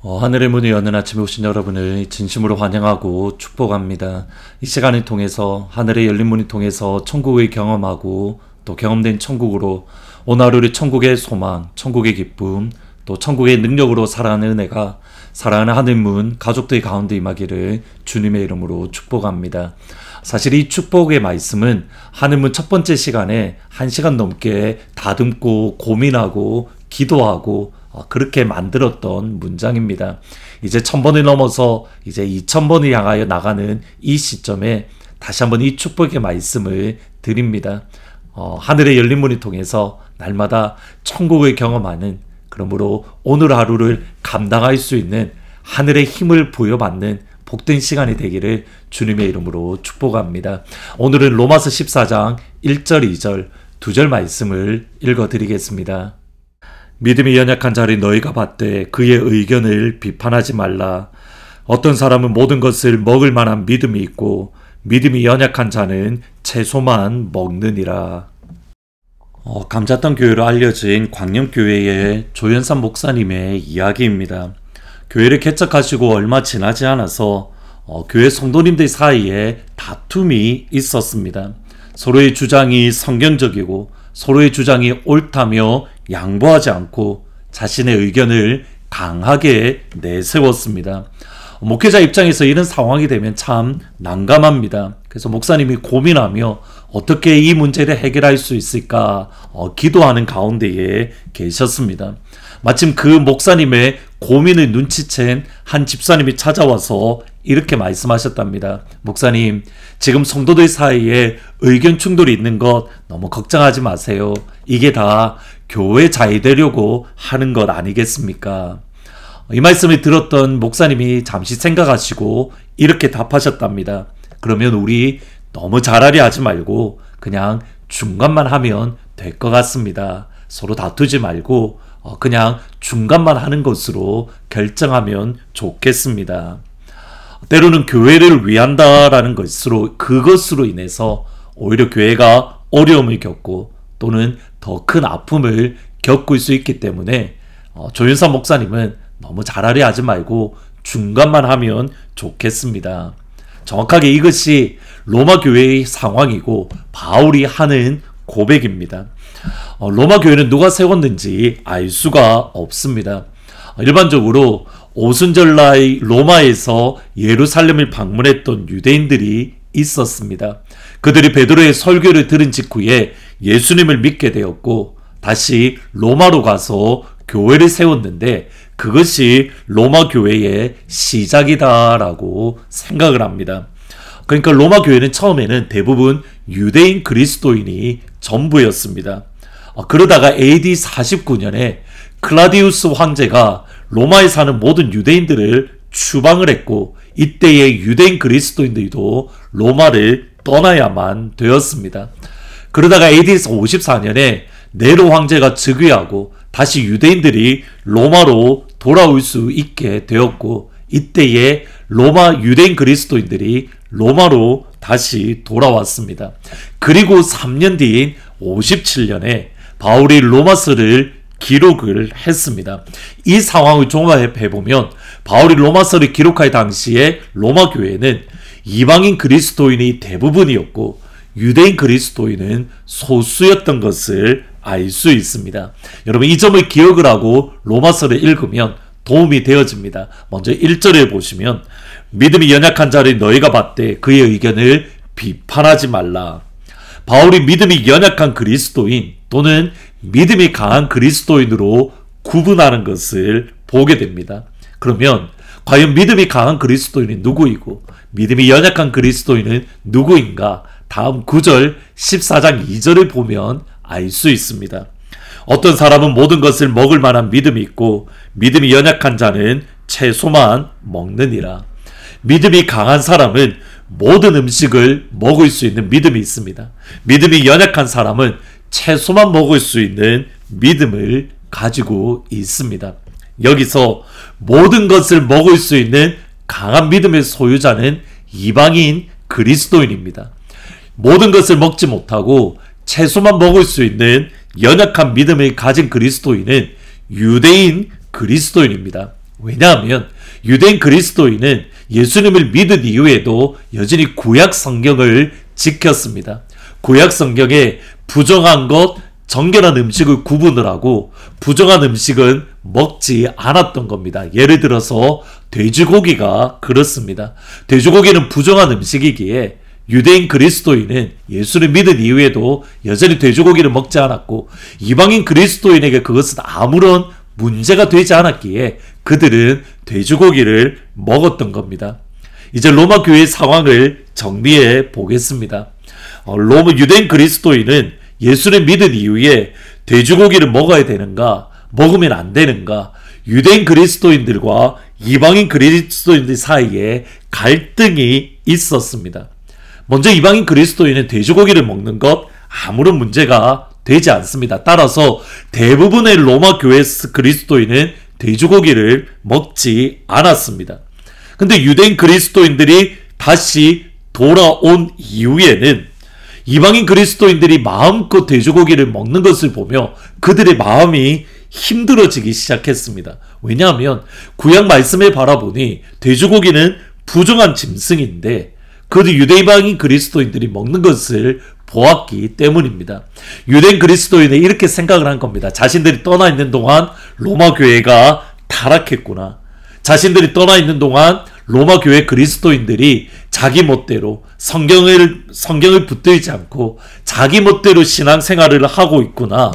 하늘의 문을 여는 아침에 오신 여러분을 진심으로 환영하고 축복합니다. 이 시간을 통해서 하늘의 열린 문을 통해서 천국을 경험하고 또 경험된 천국으로 오늘 하루를 천국의 소망, 천국의 기쁨, 또 천국의 능력으로 살아가는 은혜가 사랑하는 하늘문 가족들 가운데 임하기를 주님의 이름으로 축복합니다. 사실 이 축복의 말씀은 하늘문 첫 번째 시간에 1시간 넘게 다듬고 고민하고 기도하고 그렇게 만들었던 문장입니다. 이제 1000번을 넘어서 이제 2000번을 향하여 나가는 이 시점에 다시 한번 이 축복의 말씀을 드립니다. 하늘의 열린 문을 통해서 날마다 천국을 경험하는, 그러므로 오늘 하루를 감당할 수 있는 하늘의 힘을 부여받는 복된 시간이 되기를 주님의 이름으로 축복합니다. 오늘은 로마서 14장 1절 2절 2절 말씀을 읽어드리겠습니다. 믿음이 연약한 자를 너희가 받되 그의 의견을 비판하지 말라. 어떤 사람은 모든 것을 먹을 만한 믿음이 있고 믿음이 연약한 자는 채소만 먹느니라. 감자탕 교회로 알려진 광명교회의 조연산 목사님의 이야기입니다. 교회를 개척하시고 얼마 지나지 않아서 교회 성도님들 사이에 다툼이 있었습니다. 서로의 주장이 성경적이고 서로의 주장이 옳다며 양보하지 않고 자신의 의견을 강하게 내세웠습니다. 목회자 입장에서 이런 상황이 되면 참 난감합니다. 그래서 목사님이 고민하며 어떻게 이 문제를 해결할 수 있을까 기도하는 가운데에 계셨습니다. 마침 그 목사님의 고민을 눈치챈 한 집사님이 찾아와서 이렇게 말씀하셨답니다. 목사님, 지금 성도들 사이에 의견 충돌이 있는 것 너무 걱정하지 마세요. 이게 다 교회 잘 되려고 하는 것 아니겠습니까? 이 말씀을 들었던 목사님이 잠시 생각하시고 이렇게 답하셨답니다. 그러면 우리 너무 잘하려 하지 말고 그냥 중간만 하면 될 것 같습니다. 서로 다투지 말고 그냥 중간만 하는 것으로 결정하면 좋겠습니다. 때로는 교회를 위한다라는 그것으로 인해서 오히려 교회가 어려움을 겪고 또는 더 큰 아픔을 겪을 수 있기 때문에 조윤선 목사님은 너무 잘하려 하지 말고 중간만 하면 좋겠습니다. 정확하게 이것이 로마 교회의 상황이고 바울이 하는 고백입니다. 로마 교회는 누가 세웠는지 알 수가 없습니다. 일반적으로 오순절날 로마에서 예루살렘을 방문했던 유대인들이 있었습니다. 그들이 베드로의 설교를 들은 직후에 예수님을 믿게 되었고 다시 로마로 가서 교회를 세웠는데 그것이 로마 교회의 시작이다라고 생각을 합니다. 그러니까 로마 교회는 처음에는 대부분 유대인 그리스도인이 전부였습니다. 그러다가 AD 49년에 클라디우스 황제가 로마에 사는 모든 유대인들을 추방을 했고 이때의 유대인 그리스도인들도 로마를 떠나야만 되었습니다. 그러다가 AD 54년에 네로 황제가 즉위하고 다시 유대인들이 로마로 돌아올 수 있게 되었고 이때에 로마 유대인 그리스도인들이 로마로 다시 돌아왔습니다. 그리고 3년 뒤인 57년에 바울이 로마서를 기록을 했습니다. 이 상황을 종합해보면 바울이 로마서를 기록할 당시에 로마 교회는 이방인 그리스도인이 대부분이었고 유대인 그리스도인은 소수였던 것을 알 수 있습니다. 여러분 이 점을 기억을 하고 로마서를 읽으면 도움이 되어집니다. 먼저 1절에 보시면 믿음이 연약한 자를 너희가 받되 그의 의견을 비판하지 말라. 바울이 믿음이 연약한 그리스도인 또는 믿음이 강한 그리스도인으로 구분하는 것을 보게 됩니다. 그러면 과연 믿음이 강한 그리스도인은 누구이고 믿음이 연약한 그리스도인은 누구인가? 다음 9절 14장 2절을 보면 알 수 있습니다. 어떤 사람은 모든 것을 먹을 만한 믿음이 있고 믿음이 연약한 자는 채소만 먹느니라. 믿음이 강한 사람은 모든 음식을 먹을 수 있는 믿음이 있습니다. 믿음이 연약한 사람은 채소만 먹을 수 있는 믿음을 가지고 있습니다. 여기서 모든 것을 먹을 수 있는 강한 믿음의 소유자는 이방인 그리스도인입니다. 모든 것을 먹지 못하고 채소만 먹을 수 있는 연약한 믿음을 가진 그리스도인은 유대인 그리스도인입니다. 왜냐하면 유대인 그리스도인은 예수님을 믿은 이후에도 여전히 구약 성경을 지켰습니다. 구약 성경에 부정한 것, 정결한 음식을 구분을 하고 부정한 음식은 먹지 않았던 겁니다. 예를 들어서 돼지고기가 그렇습니다. 돼지고기는 부정한 음식이기에 유대인 그리스도인은 예수를 믿은 이후에도 여전히 돼지고기를 먹지 않았고, 이방인 그리스도인에게 그것은 아무런 문제가 되지 않았기에 그들은 돼지고기를 먹었던 겁니다. 이제 로마 교회의 상황을 정리해 보겠습니다. 로마 유대인 그리스도인은 예수를 믿은 이후에 돼지고기를 먹어야 되는가, 먹으면 안 되는가, 유대인 그리스도인들과 이방인 그리스도인들 사이에 갈등이 있었습니다. 먼저 이방인 그리스도인은 돼지고기를 먹는 것 아무런 문제가 되지 않습니다. 따라서 대부분의 로마 교회 그리스도인은 돼지고기를 먹지 않았습니다. 근데 유대인 그리스도인들이 다시 돌아온 이후에는 이방인 그리스도인들이 마음껏 돼지고기를 먹는 것을 보며 그들의 마음이 힘들어지기 시작했습니다. 왜냐하면 구약 말씀을 바라보니 돼지고기는 부정한 짐승인데 그들 유대이방인 그리스도인들이 먹는 것을 보았기 때문입니다. 유대인 그리스도인은 이렇게 생각을 한 겁니다. 자신들이 떠나 있는 동안 로마 교회가 타락했구나. 자신들이 떠나 있는 동안 로마 교회 그리스도인들이 자기 멋대로 성경을 붙들지 않고 자기 멋대로 신앙생활을 하고 있구나.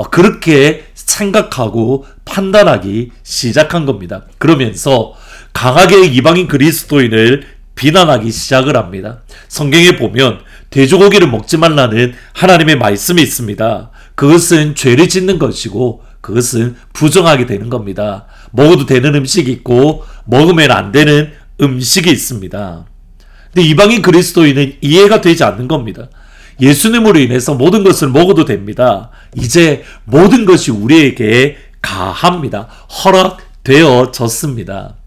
그렇게 생각하고 판단하기 시작한 겁니다. 그러면서 강하게 이방인 그리스도인을 비난하기 시작을 합니다. 성경에 보면 돼지고기를 먹지 말라는 하나님의 말씀이 있습니다. 그것은 죄를 짓는 것이고 그것은 부정하게 되는 겁니다. 먹어도 되는 음식이 있고 먹으면 안 되는 음식이 있습니다. 근데 이방인 그리스도인은 이해가 되지 않는 겁니다. 예수님으로 인해서 모든 것을 먹어도 됩니다. 이제 모든 것이 우리에게 가합니다. 허락되어졌습니다.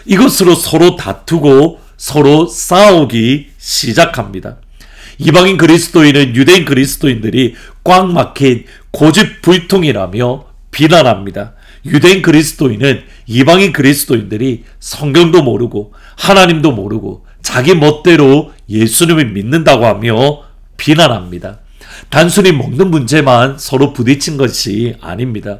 이것으로 서로 다투고 서로 싸우기 시작합니다. 이방인 그리스도인은 유대인 그리스도인들이 꽉 막힌 고집불통이라며 비난합니다. 유대인 그리스도인은 이방인 그리스도인들이 성경도 모르고 하나님도 모르고 자기 멋대로 예수님을 믿는다고 하며 비난합니다. 단순히 먹는 문제만 서로 부딪힌 것이 아닙니다.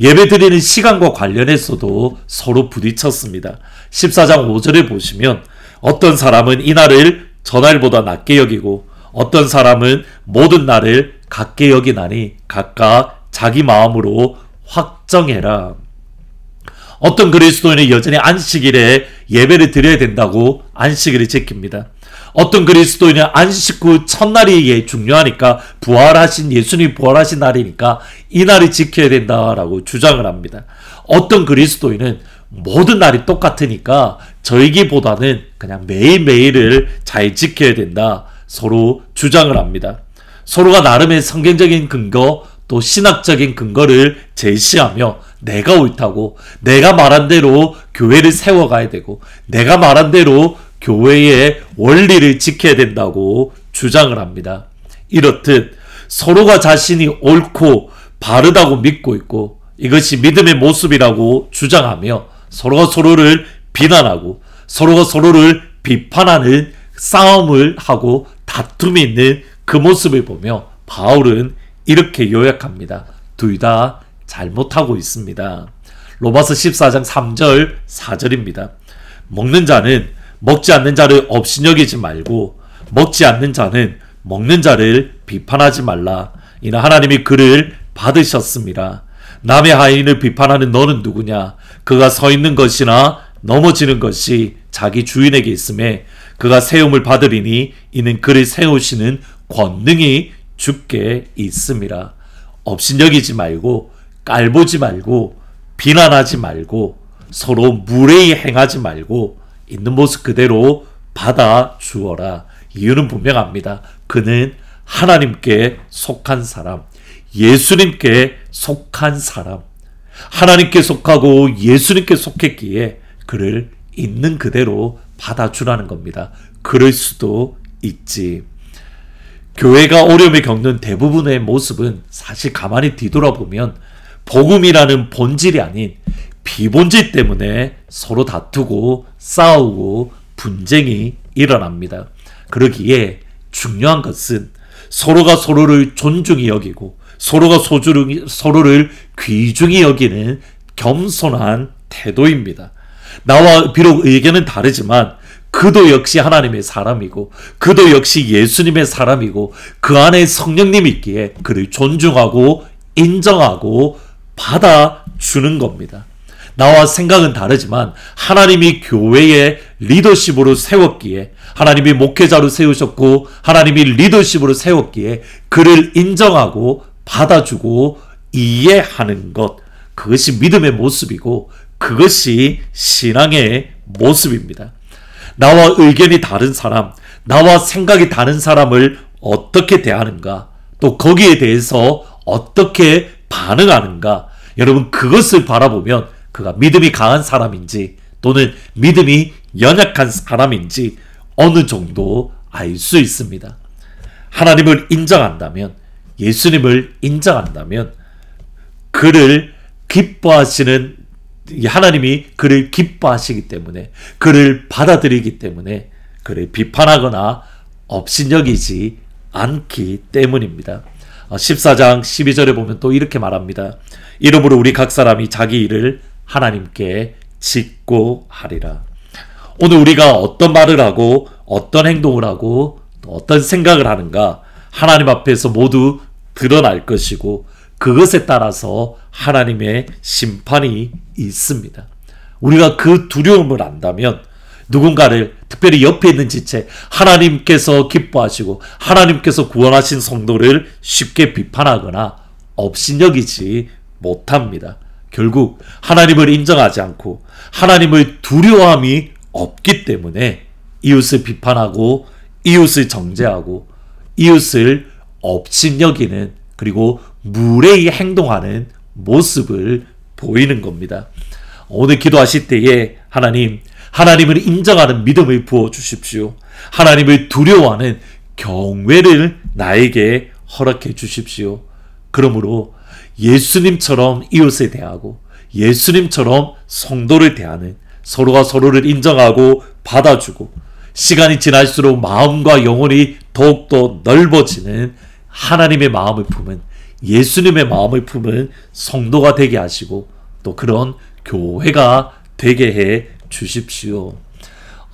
예배드리는 시간과 관련해서도 서로 부딪혔습니다. 14장 5절에 보시면 어떤 사람은 이날을 전날보다 낮게 여기고 어떤 사람은 모든 날을 같게 여기나니 각각 자기 마음으로 확정해라. 어떤 그리스도인은 여전히 안식일에 예배를 드려야 된다고 안식일을 지킵니다. 어떤 그리스도인은 안식 후 첫날이 중요하니까 예수님이 부활하신 날이니까 이 날을 지켜야 된다라고 주장을 합니다. 어떤 그리스도인은 모든 날이 똑같으니까 절기보다는 그냥 매일매일을 잘 지켜야 된다 서로 주장을 합니다. 서로가 나름의 성경적인 근거 또 신학적인 근거를 제시하며 내가 옳다고 내가 말한 대로 교회를 세워가야 되고 내가 말한 대로 교회의 원리를 지켜야 된다고 주장을 합니다. 이렇듯 서로가 자신이 옳고 바르다고 믿고 있고 이것이 믿음의 모습이라고 주장하며 서로가 서로를 비난하고 서로가 서로를 비판하는 싸움을 하고 다툼이 있는 그 모습을 보며 바울은 이렇게 요약합니다. 둘 다 잘못하고 있습니다. 로마서 14장 3절 4절입니다. 먹는 자는 먹지 않는 자를 업신여기지 말고 먹지 않는 자는 먹는 자를 비판하지 말라. 이는 하나님이 그를 받으셨습니다. 남의 하인을 비판하는 너는 누구냐? 그가 서 있는 것이나 넘어지는 것이 자기 주인에게 있음에 그가 세움을 받으리니 이는 그를 세우시는 권능이 주께 있음이라. 업신여기지 말고 깔보지 말고 비난하지 말고 서로 무례히 행하지 말고 있는 모습 그대로 받아주어라. 이유는 분명합니다. 그는 하나님께 속한 사람, 예수님께 속한 사람, 하나님께 속하고 예수님께 속했기에 그를 있는 그대로 받아주라는 겁니다. 그럴 수도 있지. 교회가 어려움을 겪는 대부분의 모습은 사실 가만히 뒤돌아보면 복음이라는 본질이 아닌 비본질 때문에 서로 다투고 싸우고 분쟁이 일어납니다. 그러기에 중요한 것은 서로가 서로를 존중히 여기고 서로가 서로를 귀중히 여기는 겸손한 태도입니다. 나와 비록 의견은 다르지만 그도 역시 하나님의 사람이고 그도 역시 예수님의 사람이고 그 안에 성령님이 있기에 그를 존중하고 인정하고 받아주는 겁니다. 나와 생각은 다르지만 하나님이 교회의 리더십으로 세웠기에 하나님이 목회자로 세우셨고 하나님이 리더십으로 세웠기에 그를 인정하고 받아주고 이해하는 것, 그것이 믿음의 모습이고 그것이 신앙의 모습입니다. 나와 의견이 다른 사람, 나와 생각이 다른 사람을 어떻게 대하는가, 또 거기에 대해서 어떻게 반응하는가, 여러분 그것을 바라보면 그가 믿음이 강한 사람인지 또는 믿음이 연약한 사람인지 어느 정도 알 수 있습니다. 하나님을 인정한다면, 예수님을 인정한다면 그를 기뻐하시는, 하나님이 그를 기뻐하시기 때문에, 그를 받아들이기 때문에 그를 비판하거나 업신여기지 않기 때문입니다. 14장 12절에 보면 또 이렇게 말합니다. 이러므로 우리 각 사람이 자기 일을 하나님께 짓고 하리라. 오늘 우리가 어떤 말을 하고 어떤 행동을 하고 또 어떤 생각을 하는가 하나님 앞에서 모두 드러날 것이고 그것에 따라서 하나님의 심판이 있습니다. 우리가 그 두려움을 안다면 누군가를, 특별히 옆에 있는 지체, 하나님께서 기뻐하시고 하나님께서 구원하신 성도를 쉽게 비판하거나 업신여기지 못합니다. 결국 하나님을 인정하지 않고 하나님을 두려워함이 없기 때문에 이웃을 비판하고 이웃을 정죄하고 이웃을 업신여기는, 그리고 무례히 행동하는 모습을 보이는 겁니다. 오늘 기도하실 때에 하나님을 인정하는 믿음을 부어주십시오. 하나님을 두려워하는 경외를 나에게 허락해 주십시오. 그러므로 예수님처럼 이웃을 대하고 예수님처럼 성도를 대하는, 서로가 서로를 인정하고 받아주고 시간이 지날수록 마음과 영혼이 더욱더 넓어지는 하나님의 마음을 품은, 예수님의 마음을 품은 성도가 되게 하시고 또 그런 교회가 되게 해 주십시오.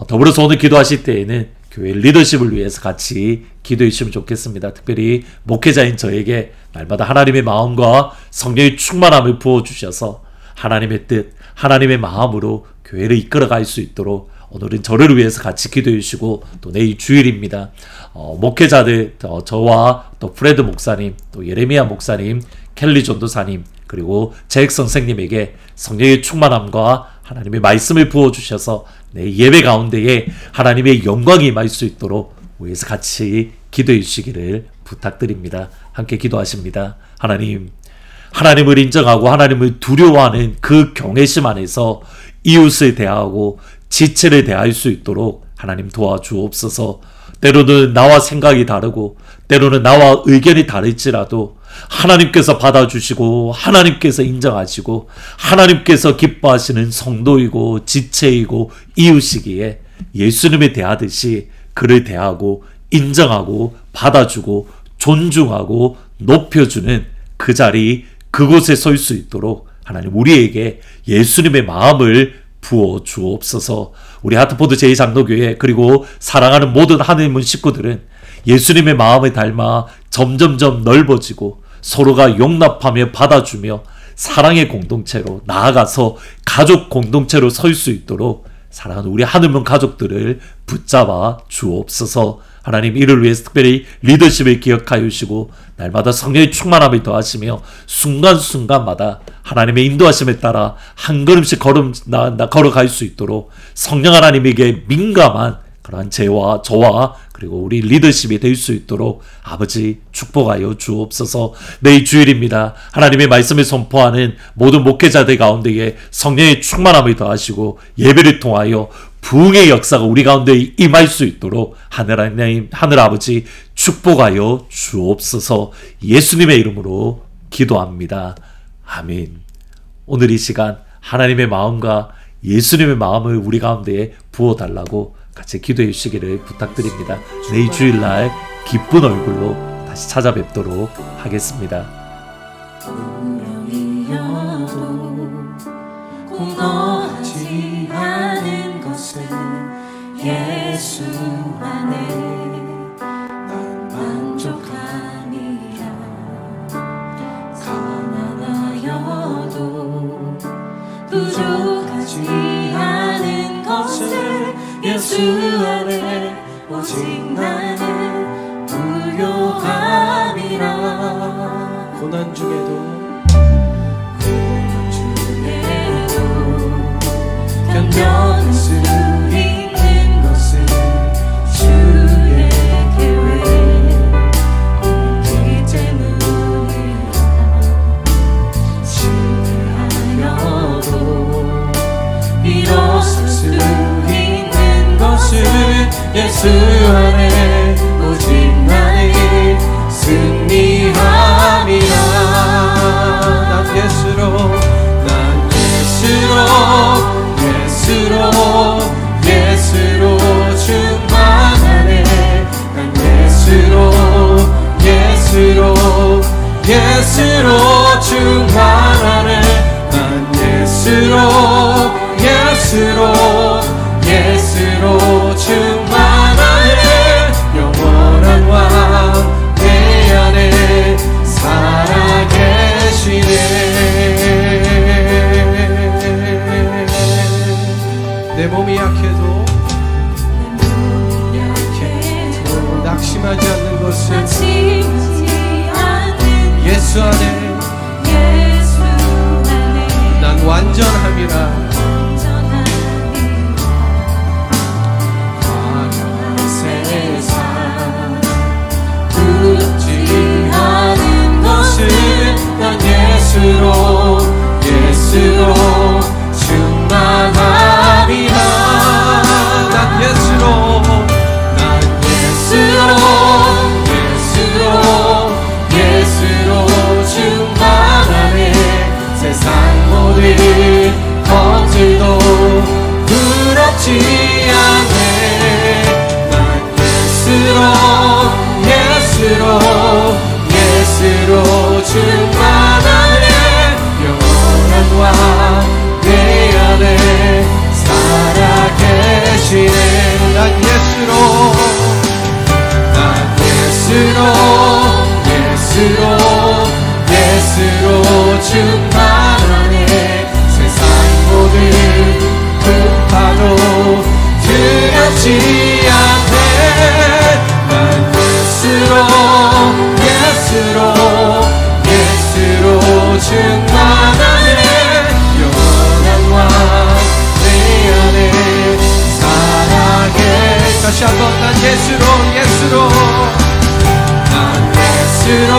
더불어서 오늘 기도하실 때에는 교회 리더십을 위해서 같이 기도해 주시면 좋겠습니다. 특별히 목회자인 저에게 날마다 하나님의 마음과 성령의 충만함을 부어주셔서 하나님의 뜻, 하나님의 마음으로 교회를 이끌어갈 수 있도록 오늘은 저를 위해서 같이 기도해 주시고, 또 내일 주일입니다. 목회자들, 저와 또 프레드 목사님, 또 예레미야 목사님, 켈리 전도사님, 그리고 제익 선생님에게 성령의 충만함과 하나님의 말씀을 부어주셔서 내 예배 가운데에 하나님의 영광이 임할 수 있도록 위해서 같이 기도해 주시기를 부탁드립니다. 함께 기도하십니다. 하나님을 인정하고 하나님을 두려워하는 그 경외심 안에서 이웃을 대하고 지체를 대할 수 있도록 하나님 도와주옵소서. 때로는 나와 생각이 다르고 때로는 나와 의견이 다를지라도 하나님께서 받아주시고 하나님께서 인정하시고 하나님께서 기뻐하시는 성도이고 지체이고 이웃이기에 예수님에 대하듯이 그를 대하고 인정하고 받아주고 존중하고 높여주는 그 자리, 그곳에 설 수 있도록 하나님 우리에게 예수님의 마음을 부어 주옵소서. 우리 하트포드 제2장로교회 그리고 사랑하는 모든 하늘문 식구들은 예수님의 마음을 닮아 점점점 넓어지고 서로가 용납하며 받아주며 사랑의 공동체로 나아가서 가족 공동체로 설 수 있도록 사랑하는 우리 하늘문 가족들을 붙잡아 주옵소서. 하나님 이를 위해서 특별히 리더십을 기억하여 주시고 날마다 성령의 충만함을 더하시며 순간순간마다 하나님의 인도하심에 따라 한 걸음씩 걸어갈 수 있도록 성령 하나님에게 민감한 그러한 저와 그리고 우리 리더십이 될 수 있도록 아버지 축복하여 주옵소서. 내일 주일입니다. 하나님의 말씀을 선포하는 모든 목회자들 가운데에 성령의 충만함을 더하시고 예배를 통하여 부흥의 역사가 우리 가운데 임할 수 있도록 하늘 아버지 축복하여 주옵소서. 예수님의 이름으로 기도합니다. 아멘. 오늘 이 시간 하나님의 마음과 예수님의 마음을 우리 가운데에 부어달라고 같이 기도해 주시기를 부탁드립니다. 내일 주일날 기쁜 얼굴로 다시 찾아뵙도록 하겠습니다. 공허하지 않은 것은 예수 안에 난 만족하니라. 가난하여도 부족하지 않은 것을 예수 안에 오직 나는 부요함이라. 고난 중에도 견뎌낼 수 있는 것은 주의 계획 있기 때문이라. 실패하여도 일어설 수 있는 것은 예수 안에 오직 나는 승리함이라. 난 예수로 예수로 충만하네. 난 예수로 충만하네. 난 예수로 충만하네. 영원한 왕 내 안에 살아계시네. 내 몸이 약해도 낙심하지 않는 것은 예수 안에 난 완전함이라. 화려한 세상 두렵지 않은 것은 난 예수로 충만함이라. 난 예수로 충만하네. 세상 모든 것들도 두렵지 않네. 난 예수로 충만하네. 영원한 왕 내 안에 살아계시네. 난 예수로 충만하네. 세상 모든 풍파도 두렵지 않네. 난 예수로 충만하네. 영원한 왕 내 안에 살아계시네. 다시 한번 난 예수로 난 예수로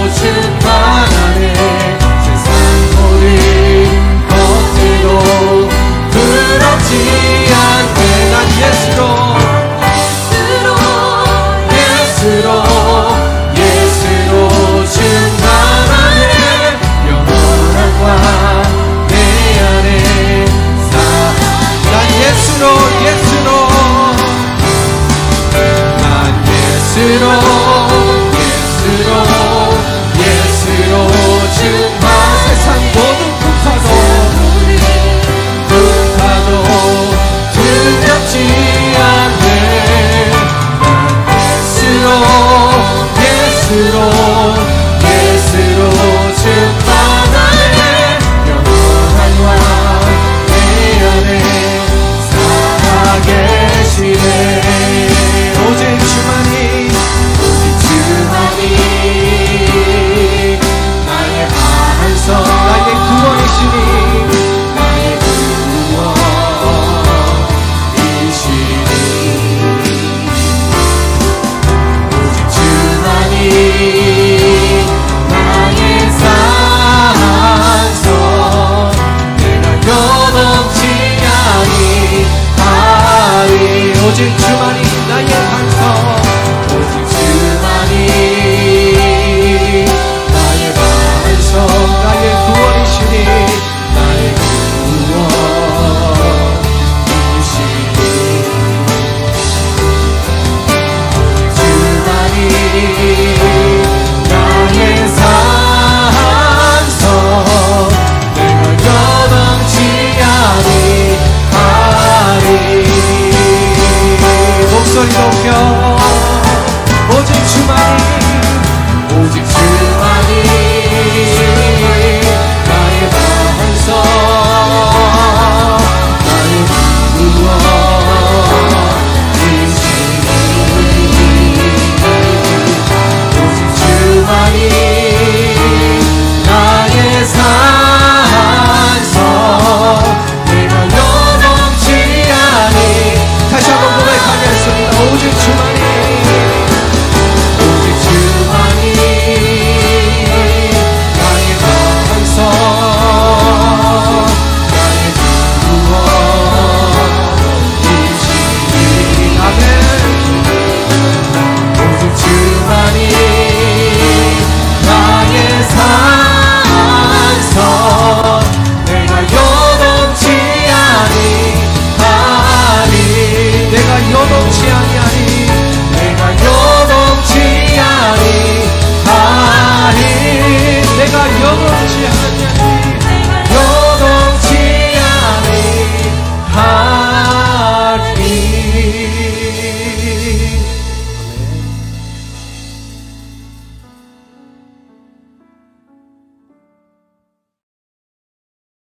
충만하네. 세상 모든 것들도 두렵지 않네. 난 예수로 충만하네. 영원한 왕 내 안에 난 예수로 난 예수로